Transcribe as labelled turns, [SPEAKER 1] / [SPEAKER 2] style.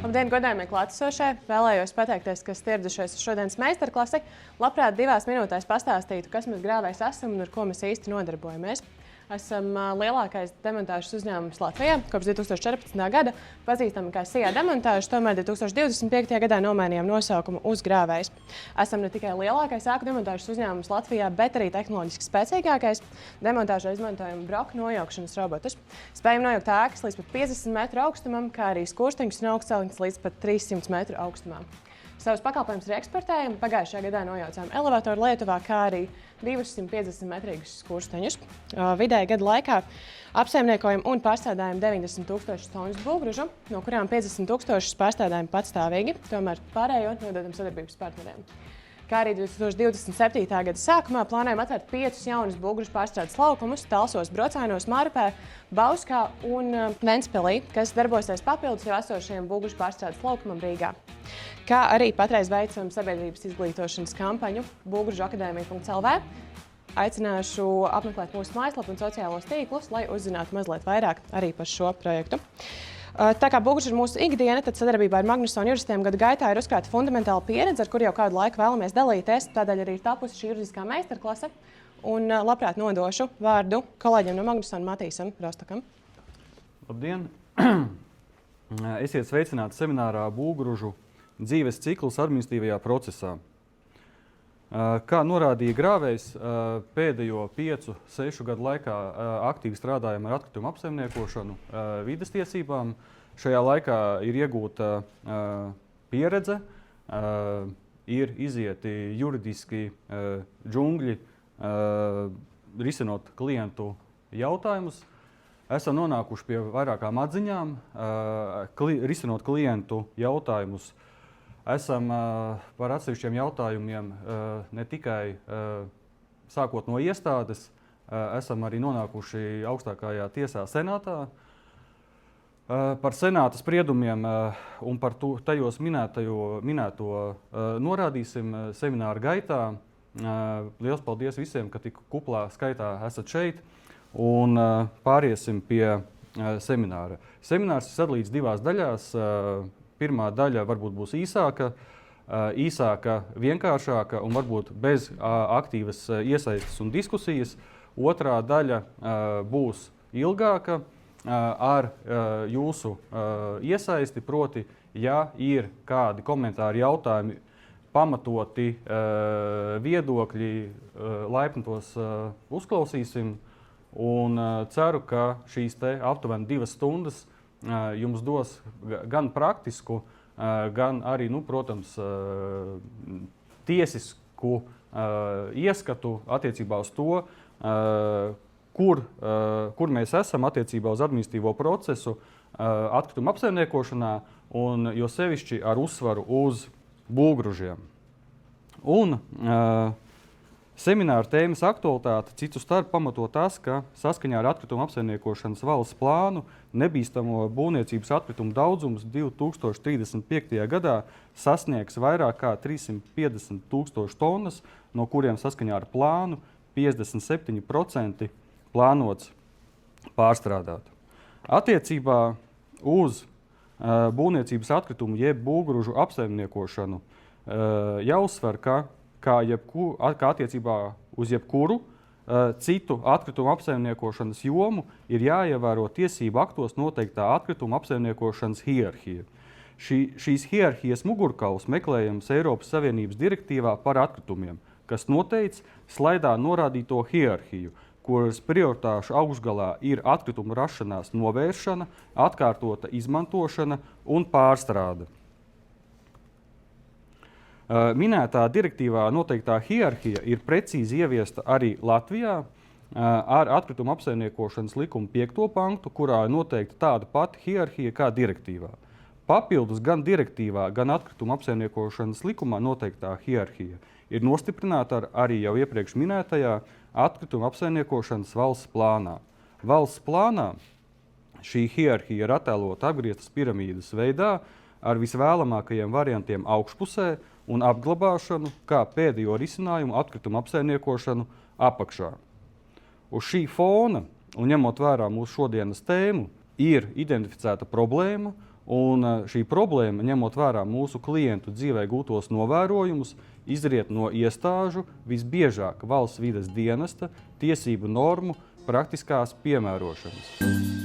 [SPEAKER 1] Labdien, godājumie klātesošie! Vēlējos pateikties, kas ieradušies uz šodienas meistarklasi. Labprāt 2 minūtēs pastāstītu, kas mēs grāvējs esam un ar ko mēs īsti nodarbojamies. Esam lielākais demontāžas uzņēmums Latvijā kopš 2014. gada. Pazīstami kā SIA demontāžas, tomēr 2025. gadā nomainījām nosaukumu uz grāvējs. Esam ne tikai lielākais ēku demontāžas uzņēmums Latvijā, bet arī tehnoloģiski spēcīgākais. Demontāžā izmantojam broku nojaukšanas robotus. Spējam nojaukt ēkas līdz pat 50 metru augstumam, kā arī skursteņus un augstceltnes līdz pat 300 metru augstumā. Savus pakalpojumus arī eksportējam. Pagājušajā gadā nojaucām elevatoru Lietuvā, kā arī 250 metrīgus skursteņus. Vidēji gada laikā apsaimniekojam un pārstrādājam 90 000 tonnas būvgružu, no kurām 50 000 pārstrādājam patstāvīgi, tomēr pārējo nododam sadarbības partneriem. Kā arī 2027. gada sākumā plānojam atvērt 5 jaunus būvgružu pārstrādes laukumus Talsos, Brocainos, Mārupē, Bauskā un Ventspilī, kas darbosies papildus jau esošajiem būvgružu pārstrādes laukumam Rīgā. Kā arī patreiz veicam sabiedrības izglītošanas kampaņu būvgružuakadēmija.lv. Aicināšu apmeklēt mūsu mājaslapu un sociālos tīklus, lai uzzinātu mazliet vairāk arī par šo projektu. Tā kā būvgruža ir mūsu ikdiena, tad sadarbībā ar Magnusoni juristiem gadu gaitā ir uzkrāta fundamentāla pieredze, ar kur jau kādu laiku vēlamies dalīties. Tādēļ arī ir tapusi šī juridiskā meistarklase. Un labprāt nodošu vārdu kolēģiem no Magnusoni Matīsam Rostokam.
[SPEAKER 2] Labdien! Esiet sveicināti seminārā Būvgružu dzīves cikls administratīvajā procesā. Kā norādīja grāvējs, pēdējo 5-6 gadu laikā aktīvi strādājam ar atkritumu apsaimniekošanu, vides tiesībām. Šajā laikā ir iegūta pieredze, ir izieti juridiski džungļi, risinot klientu jautājumus. Esam nonākuši pie vairākām atziņām, risinot klientu jautājumus. Esam par atsevišķiem jautājumiem ne tikai sākot no iestādes, esam arī nonākuši augstākajā tiesā senātā. Par senāta spriedumiem un par tajos minēto norādīsim semināra gaitā. Liels paldies visiem, ka tik kuplā skaitā esat šeit, un pāriesim pie semināra. Seminārs ir sadalīts 2 daļās. Pirmā daļa varbūt būs īsāka, vienkāršāka un varbūt bez aktīvas iesaistes un diskusijas. Otrā daļa būs ilgāka ar jūsu iesaisti, proti, ja ir kādi komentāri, jautājumi, pamatoti viedokļi, laipni tos uzklausīsim. Un ceru, ka šīs aptuveni 2 stundas jums dos gan praktisku, gan arī, protams, tiesisku ieskatu attiecībā uz to, kur mēs esam attiecībā uz administratīvo procesu atkritumu apsaimniekošanā, un jo sevišķi ar uzsvaru uz būvgružiem. Un semināra tēmas aktualitāte citu starp pamato tas, ka saskaņā ar atkritumu apsaimniekošanas valsts plānu nebīstamo būvniecības atkritumu daudzums 2035. gadā sasniegs vairāk kā 350 000 tonnas, no kuriem saskaņā ar plānu 57% plānots pārstrādāt. Attiecībā uz būvniecības atkritumu jeb būvgružu apsaimniekošanu jāuzsver, kā attiecībā uz jebkuru citu atkritumu apsaimniekošanas jomu ir jāievēro tiesību aktos noteiktā atkrituma apsaimniekošanas hierarhija. Šīs hierarhijas mugurkauls meklējams Eiropas Savienības direktīvā par atkritumiem, kas noteic slaidā norādīto hierarhiju, kuras prioritāšu augšgalā ir atkritumu rašanās novēršana, atkārtota izmantošana un pārstrāde. Minētā direktīvā noteiktā hierarhija ir precīzi ieviesta arī Latvijā ar atkritumu apsaimniekošanas likuma 5. pantu, kurā ir noteikta tāda pati hierarhija kā direktīvā. Papildus gan direktīvā, gan atkritumu apsaimniekošanas likumā noteiktā hierarhija ir nostiprināta arī jau iepriekš minētajā atkritumu apsaimniekošanas valsts plānā. Valsts plānā šī hierarhija ir attēlota apgrieztas piramīdas veidā ar visvēlamākajiem variantiem augšpusē un apglabāšanu kā pēdējo risinājumu atkritumu apsaimniekošanu apakšā. Uz šī fona, un ņemot vērā mūsu šodienas tēmu, ir identificēta problēma Un šī problēma, ņemot vērā mūsu klientu dzīvē gūtos novērojumus, izriet no iestāžu, visbiežāk valsts vides dienesta, tiesību normu praktiskās piemērošanas.